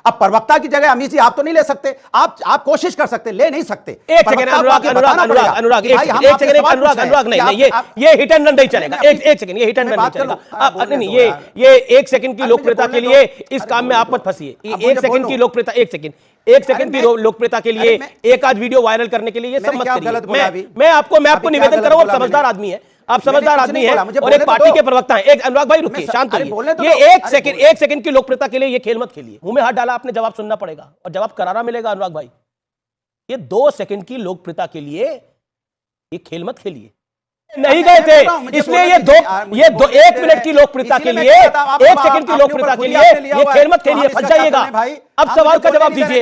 अब प्रवक्ता की जगह अमीर जी आप तो नहीं ले सकते, आप कोशिश कर सकते, ले नहीं सकते। एक सेकंड अनुराग नहीं, ये हिट एंड रन नहीं चलेगा। एक सेकंड, ये हिट एंड रन नहीं चलेगा। नहीं, ये एक सेकंड की लोकप्रियता के लिए इस काम में आप मत फंसिए। एक सेकंड की लोकप्रियता, एक सेकंड की लोकप्रियता के लिए एक आध वीडियो वायरल करने के लिए ये सब मत करिए। मैं आपको निवेदन करूं, आप समझदार आदमी है, आप समझदार आदमी है और एक पार्टी के प्रवक्ता हैं। एक अनुराग भाई रुकिए, शांत होइए। ये एक सेकंड की लोकप्रियता के लिए ये खेल मत खेलिए। मुंह में हाथ डाला आपने, जवाब सुनना पड़ेगा और जवाब करारा मिलेगा। अनुराग भाई, ये 2 सेकंड की लोकप्रियता के लिए ये खेल मत खेलिए। नहीं गए थे, इसलिए ये 1 मिनट की लोकप्रियता के लिए, 1 सेकंड की लोकप्रियता के लिए ये खेल मत खेलिए, फंस जाइएगा। अब सवाल का जवाब दीजिए।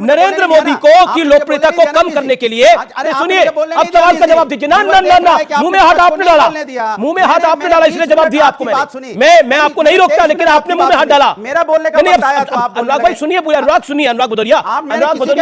नरेंद्र मोदी को की लोकप्रियता को कम करने के लिए, सुनिए, अब सवाल का जवाब दीजिए। ना, मुंह में हाथ आपने डाला, मुंह में हाथ आपने डाला, इसलिए जवाब दिया आपको मैंने। मैं आपको नहीं रोकता, लेकिन आपने मुंह में हाथ डाला। मेरा बोलने का अनुराग भाई सुनिए, अनुराग भदौरिया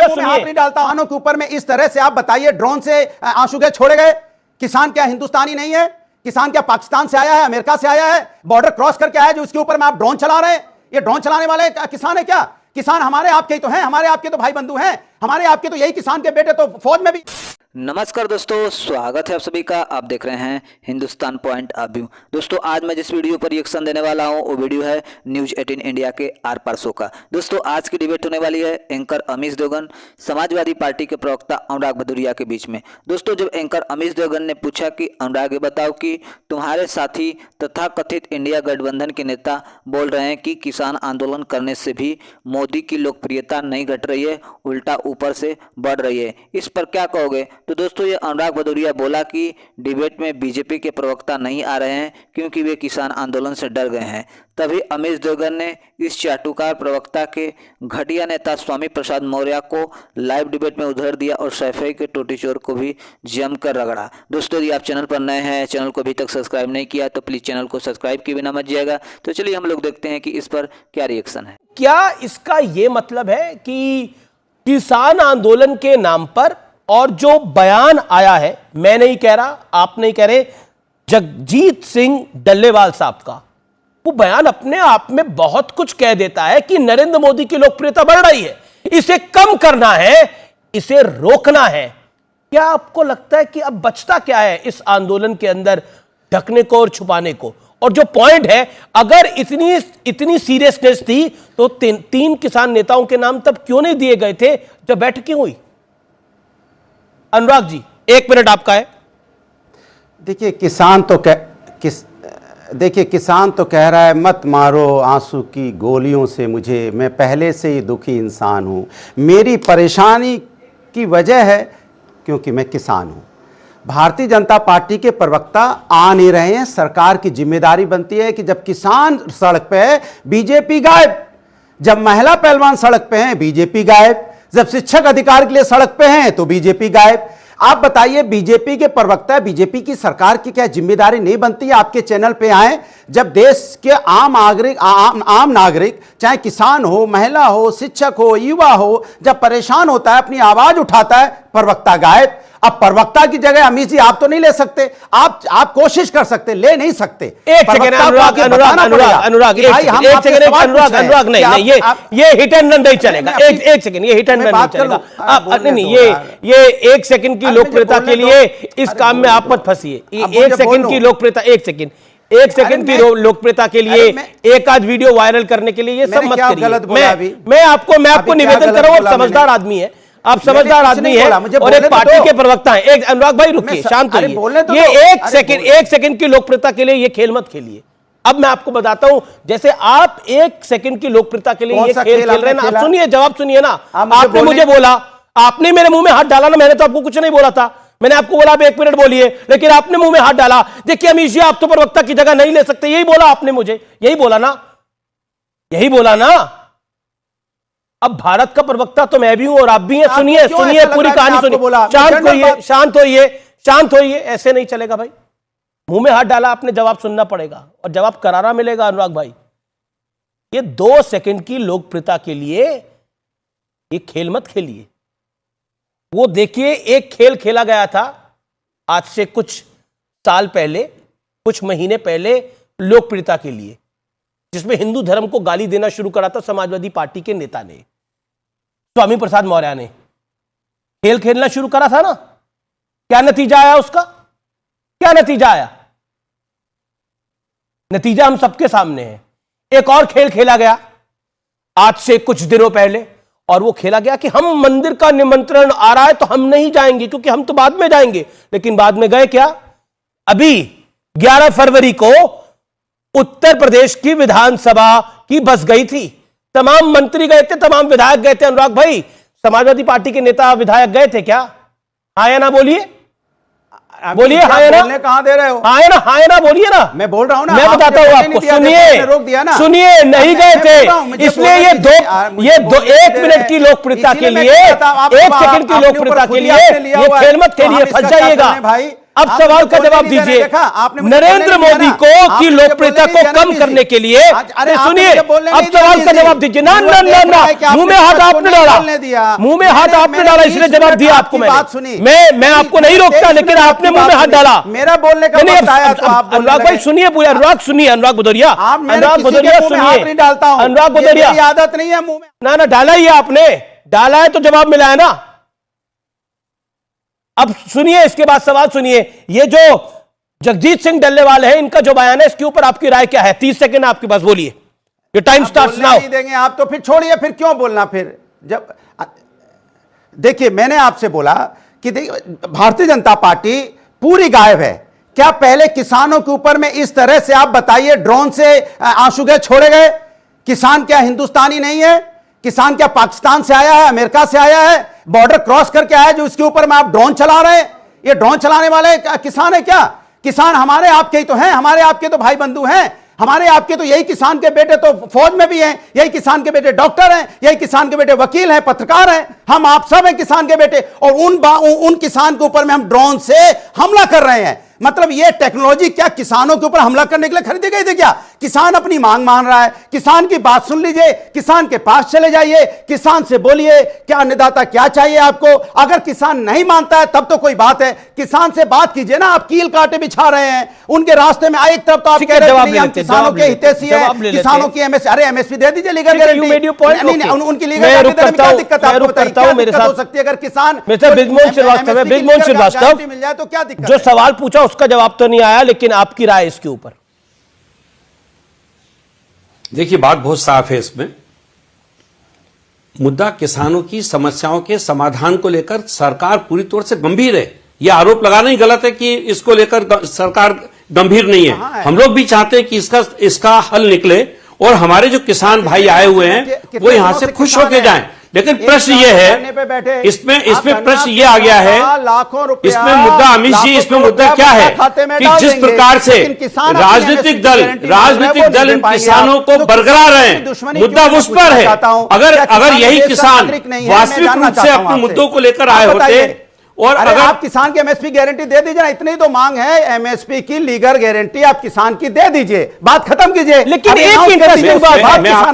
सुनिए, डालता वाहनों के ऊपर में इस तरह से आप बताइए, ड्रोन से आंसू गैस छोड़े गए। किसान क्या हिंदुस्तानी नहीं है? किसान क्या पाकिस्तान से आया है, अमेरिका से आया है, बॉर्डर क्रॉस करके आया है, जो उसके ऊपर में आप ड्रोन चला रहे हैं? ये ड्रोन चलाने वाले किसान है क्या? किसान हमारे आपके ही तो हैं, हमारे आपके तो भाई बंधु हैं, हमारे आपके तो यही किसान के बेटे तो फौज में भी। नमस्कार दोस्तों, स्वागत है आप सभी का। आप देख रहे हैं हिंदुस्तान पॉइंट ऑफ व्यू। दोस्तों, आज मैं जिस वीडियो पर रिएक्शन देने वाला हूं वो वीडियो है न्यूज़ 18 इंडिया के आर पार शो का। दोस्तों, आज की डिबेट होने वाली है एंकर अमीश देवगन, समाजवादी पार्टी के प्रवक्ता अनुराग भदौरिया के बीच में। दोस्तों, जब एंकर अमीश देवगन ने पूछा कि अनुराग ये बताओ कि तुम्हारे साथी तथा कथित इंडिया गठबंधन के नेता बोल रहे हैं कि किसान आंदोलन करने से भी मोदी की लोकप्रियता नहीं घट रही है, उल्टा ऊपर से बढ़ रही है, इस पर क्या कहोगे? तो दोस्तों, ये अनुराग भदौरिया बोला कि डिबेट में बीजेपी के प्रवक्ता नहीं आ रहे हैं क्योंकि वे किसान आंदोलन से डर गए हैं। तभी अमीश देवगन ने इस चाटुकार प्रवक्ता के घटिया नेता स्वामी प्रसाद मौर्य को लाइव डिबेट में उधेड़ दिया और सैफई के टोटी चोर को भी जमकर रगड़ा। दोस्तों, यदि आप चैनल पर नए हैं, चैनल को अभी तक सब्सक्राइब नहीं किया तो प्लीज़ चैनल को सब्सक्राइब किए बिना मत जाइएगा। तो चलिए हम लोग देखते हैं कि इस पर क्या रिएक्शन है। क्या इसका ये मतलब है कि किसान आंदोलन के नाम पर और जो बयान आया है, मैं नहीं कह रहा, आप नहीं कह रहे, जगजीत सिंह डल्लेवाल साहब का, वो बयान अपने आप में बहुत कुछ कह देता है कि नरेंद्र मोदी की लोकप्रियता बढ़ रही है, इसे कम करना है, इसे रोकना है। क्या आपको लगता है कि अब बचता क्या है इस आंदोलन के अंदर ढकने को और छुपाने को? और जो पॉइंट है, अगर इतनी सीरियसनेस थी तो तीन किसान नेताओं के नाम तब क्यों नहीं दिए गए थे जब बैठकें हुई? अनुराग जी, 1 मिनट आपका है। देखिए, किसान तो कह रहा है मत मारो आंसू की गोलियों से मुझे, मैं पहले से ही दुखी इंसान हूं, मेरी परेशानी की वजह है क्योंकि मैं किसान हूं। भारतीय जनता पार्टी के प्रवक्ता आ नहीं रहे हैं। सरकार की जिम्मेदारी बनती है कि जब किसान सड़क पे है, बीजेपी गायब, जब महिला पहलवान सड़क पे हैं, बीजेपी गायब, जब शिक्षक अधिकार के लिए सड़क पे हैं तो बीजेपी गायब। आप बताइए, बीजेपी के प्रवक्ता, बीजेपी की सरकार की क्या जिम्मेदारी नहीं बनती है आपके चैनल पे आए, जब देश के आम नागरिक चाहे किसान हो, महिला हो, शिक्षक हो, युवा हो, जब परेशान होता है, अपनी आवाज उठाता है, प्रवक्ता गायब। अब प्रवक्ता की जगह अमीश जी आप तो नहीं ले सकते, आप कोशिश कर सकते, ले नहीं सकते। एक सेकंड अनुराग नहीं, ये हिट एंड रन नहीं चलेगा। एक सेकंड, ये हिट एंड रन नहीं चलेगा। नहीं, ये 1 सेकंड की लोकप्रियता के लिए इस काम में आप मत फंसिए। 1 सेकंड की लोकप्रियता, 1 सेकंड की लोकप्रियता के लिए एक आध वीडियो वायरल करने के लिए ये सब मत करिए। मैं आपको निवेदन कर रहा हूं, आप समझदार आदमी है, आप समझदार आदमी है और एक पार्टी के प्रवक्ता हैं। एक अनुराग भाई रुकिए, शांत होइए। ये 1 सेकंड की लोकप्रियता के लिए ये खेल मत खेलिए। अब मैं आपको बताता हूं, जैसे आप 1 सेकंड की लोकप्रियता के लिए ये खेल खेल रहे हैं ना, आप सुनिए, जवाब सुनिए ना। आपने मुझे बोला, आपने मेरे मुंह में हाथ डाला ना, मैंने तो आपको कुछ नहीं बोला था, मैंने आपको बोला आप 1 मिनट बोलिए, लेकिन आपने मुंह में हाथ डाला। देखिए अमीश जी, आप तो प्रवक्ता की जगह नहीं ले सकते, यही बोला आपने मुझे, यही बोला ना। अब भारत का प्रवक्ता तो मैं भी हूं और आप भी हैं। सुनिए पूरी कहानी सुनिए। शांत होइए, ऐसे नहीं चलेगा भाई। मुंह में हाथ डाला आपने, जवाब सुनना पड़ेगा और जवाब करारा मिलेगा। अनुराग भाई, ये 2 सेकंड की लोकप्रियता के लिए ये खेल मत खेलिए। वो देखिए, एक खेल खेला गया था आज से कुछ साल पहले, कुछ महीने पहले, लोकप्रियता के लिए। जिसमें हिंदू धर्म को गाली देना शुरू करा था समाजवादी पार्टी के नेता ने, स्वामी प्रसाद मौर्य ने। खेल खेलना शुरू करा था ना, क्या नतीजा आया उसका? क्या नतीजा आया? नतीजा हम सबके सामने है। एक और खेल खेला गया आज से कुछ दिनों पहले, और वो खेला गया कि हम मंदिर का निमंत्रण आ रहा है तो हम नहीं जाएंगे क्योंकि हम तो बाद में जाएंगे। लेकिन बाद में गए क्या? अभी 11 फरवरी को उत्तर प्रदेश की विधानसभा की बस गई थी, तमाम मंत्री गए थे, तमाम विधायक गए थे। अनुराग भाई, समाजवादी पार्टी के नेता विधायक गए थे क्या? हाँ या ना बोलिए, बोलिए हाँ या ना। कहां दे रहे हो? हाँ या ना, हाँ या ना बोलिए ना। मैं बोल रहा हूं ना, मैं बताता हूं आपको। सुनिए, रोक दिया ना, सुनिए, नहीं गए थे। इसलिए ये दो 1 मिनट की लोकप्रियता के लिए, 1 सेकंड की लोकप्रियता के लिए ये खेल मत खेलिए, फंस जाइएगा। अब सवाल का जवाब दीजिए। नरेंद्र मोदी को की लोकप्रियता को कम करने के लिए, सुनिए, अब सवाल का जवाब दीजिए। ना ना ना ना, मुंह में हाथ आपने डाला, मुंह में हाथ आपने डाला, इसलिए जवाब दिया आपको मैंने। मैं आपको नहीं रोकता, लेकिन आपने मुंह में हाथ डाला। मेरा बोलने का वक्त आया तो आप अनुराग भाई सुनिए, पूरा अनुराग सुनिए, अनुराग भदौरिया, अनुराग भदौरिया सुनिए, डालता हूं, अनुराग भदौरिया, आदत नहीं है मुंह में। ना ना, डाला ही है आपने, डाला है तो जवाब मिला है ना। अब सुनिए, इसके बाद सवाल सुनिए। ये जो जगजीत सिंह डल्लेवाल है, इनका जो बयान है, इसके ऊपर आपकी राय क्या है? 30 सेकंड आपके पास, बोलिए। ये टाइम स्टार्ट्स नाउ। नहीं देंगे आप तो फिर छोड़िए, फिर क्यों बोलना? फिर जब देखिए, मैंने आपसे बोला कि देखिए, भारतीय जनता पार्टी पूरी गायब है क्या? पहले किसानों के ऊपर में इस तरह से आप बताइए, ड्रोन से आंसू गए छोड़े गए? किसान क्या हिंदुस्तानी नहीं है? किसान क्या पाकिस्तान से आया है, अमेरिका से आया है, बॉर्डर क्रॉस करके आया, जो इसके ऊपर में आप ड्रोन चला रहे हैं? ये ड्रोन चलाने वाले किसान है क्या? किसान हमारे आपके ही तो हैं, हमारे आपके तो भाई बंधु हैं, हमारे आपके तो यही किसान के बेटे तो फौज में भी हैं, यही किसान के बेटे डॉक्टर हैं, यही किसान के बेटे वकील हैं, पत्रकार हैं, हम आप सब हैं किसान के बेटे। और उन किसान के ऊपर में हम ड्रोन से हमला कर रहे हैं। मतलब ये टेक्नोलॉजी क्या किसानों के ऊपर हमला करने के लिए खरीदी गई थी क्या? किसान अपनी मांग मान रहा है, किसान की बात सुन लीजिए, किसान के पास चले जाइए, किसान से बोलिए क्या अन्नदाता क्या चाहिए आपको। अगर किसान नहीं मानता है तब तो कोई बात है, किसान से बात कीजिए ना। आप कील कांटे बिछा रहे हैं उनके रास्ते में। एक तरफ तो आप कह रहे हैं हम किसानों के हितैषी हैं, किसानों की एमएसपी, अरे एमएसपी दे दीजिए, लीगल गारंटी, उनकी लीगल गारंटी देने में क्या दिक्कत है? आपको बताइए क्या दिक्कत हो सकती है अगर किसान ब्रिजमोहन श्रीवास्तव मिल जाए तो क्या दिक्कत? जो सवाल पूछा उसका जवाब तो नहीं आया, लेकिन आपकी राय इसके ऊपर? देखिए, बात बहुत साफ है। इसमें मुद्दा किसानों की समस्याओं के समाधान को लेकर सरकार पूरी तौर से गंभीर है। यह आरोप लगाना ही गलत है कि इसको लेकर सरकार गंभीर नहीं है। हम लोग भी चाहते हैं कि इसका हल निकले और हमारे जो किसान भाई आए हुए हैं वो यहां से खुश होकर जाएं। लेकिन प्रश्न ये है, इसमें प्रश्न ये आ गया है, इसमें मुद्दा अमित जी, इसमें मुद्दा क्या है कि जिस प्रकार से राजनीतिक दल इन किसानों को बरकरार हैं, मुद्दा उस पर है। अगर यही किसान वास्तविक रूप से अपने मुद्दों को लेकर आए होते, और अगर आप किसान की एमएसपी गारंटी दे दीजिए ना, इतनी तो मांग है, एमएसपी की लीगल गारंटी आप किसान की दे दीजिए, बात खत्म कीजिए। लेकिन एक इंटरेस्टिंग बात,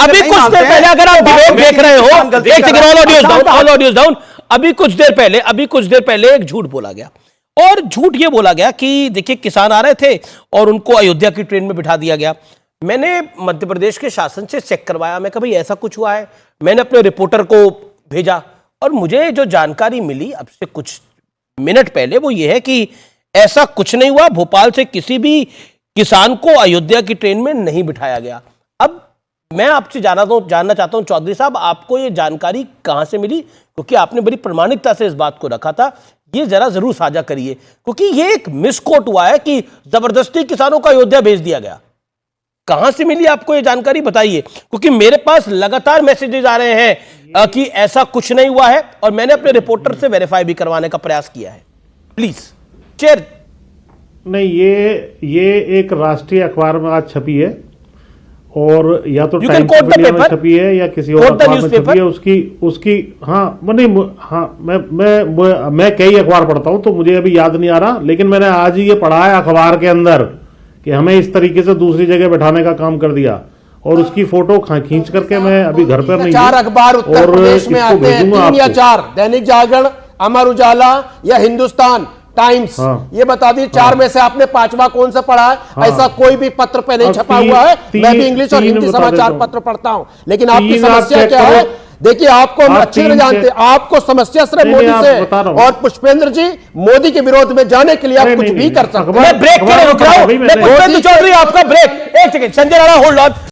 अभी कुछ देर पहले, अगर आप डिबेट देख रहे हो, एक सेकंड, ऑल ऑडियोज डाउन। अभी कुछ देर पहले एक झूठ बोला गया, और झूठ ये बोला गया कि देखिए किसान आ रहे थे और उनको अयोध्या की ट्रेन में बिठा दिया गया। मैंने मध्य प्रदेश के शासन से चेक करवाया, मैं कहा भाई ऐसा कुछ हुआ है? मैंने अपने रिपोर्टर को भेजा और मुझे जो जानकारी मिली अब से कुछ मिनट पहले वो ये है कि ऐसा कुछ नहीं हुआ। भोपाल से किसी भी किसान को अयोध्या की ट्रेन में नहीं बिठाया गया। अब मैं आपसे जानना चाहता हूं चौधरी साहब, आपको ये जानकारी कहां से मिली? क्योंकि आपने बड़ी प्रामाणिकता से इस बात को रखा था, ये जरा जरूर साझा करिए, क्योंकि ये एक मिसकोट हुआ है कि जबरदस्ती किसानों को अयोध्या भेज दिया गया। कहां से मिली आपको ये जानकारी, बताइए? क्योंकि मेरे पास लगातार मैसेजेस आ रहे हैं कि ऐसा कुछ नहीं हुआ है, और मैंने अपने रिपोर्टर से वेरीफाई भी करवाने का प्रयास किया है। Please chair. नहीं, ये एक राष्ट्रीय अखबार में आज छपी है, और या तो टाइम्स ऑफ इंडिया में छपी है या किसी और अखबार में छपी है। उसकी हाँ, मैं कई अखबार पढ़ता हूं तो मुझे अभी याद नहीं आ रहा, लेकिन मैंने आज ही ये पढ़ा है अखबार के अंदर कि हमें इस तरीके से दूसरी जगह बैठाने का काम कर दिया, और उसकी फोटो खींच करके मैं अभी घर पर नहीं, 4 अखबार उत्तर प्रदेश में आते हैं, 3 या 4, दैनिक जागरण, अमर उजाला या हिंदुस्तान, टाइम्स, हाँ। ये बता दी 4 में से आपने 5वां कौन सा पढ़ा है? हाँ। ऐसा कोई भी पत्र पे नहीं अब छपा तीन- हुआ है। तीन- मैं भी इंग्लिश और तीन हिंदी बता समाचार देता हूं। पत्र पढ़ता हूं, लेकिन आपकी तीन आप समस्या चेक क्या करो। है? देखिए, आपको हम आप अच्छी तरह तीन जानते हैं, चेक- आपको समस्या सिर्फ नहीं, मोदी नहीं, से आप बता रहा हूं। और पुष्पेंद्र जी मोदी के विरोध में जाने के लिए आप नहीं, कुछ नहीं, भी नहीं, कर सकते अखबार- हैं। मैं ब्रेक के लिए रुक रहा हूं। अभी मैं मैंने- पुष्पेंद्र चौधरी आपका ब्रेक, एक second, Sanjay Rana hold on.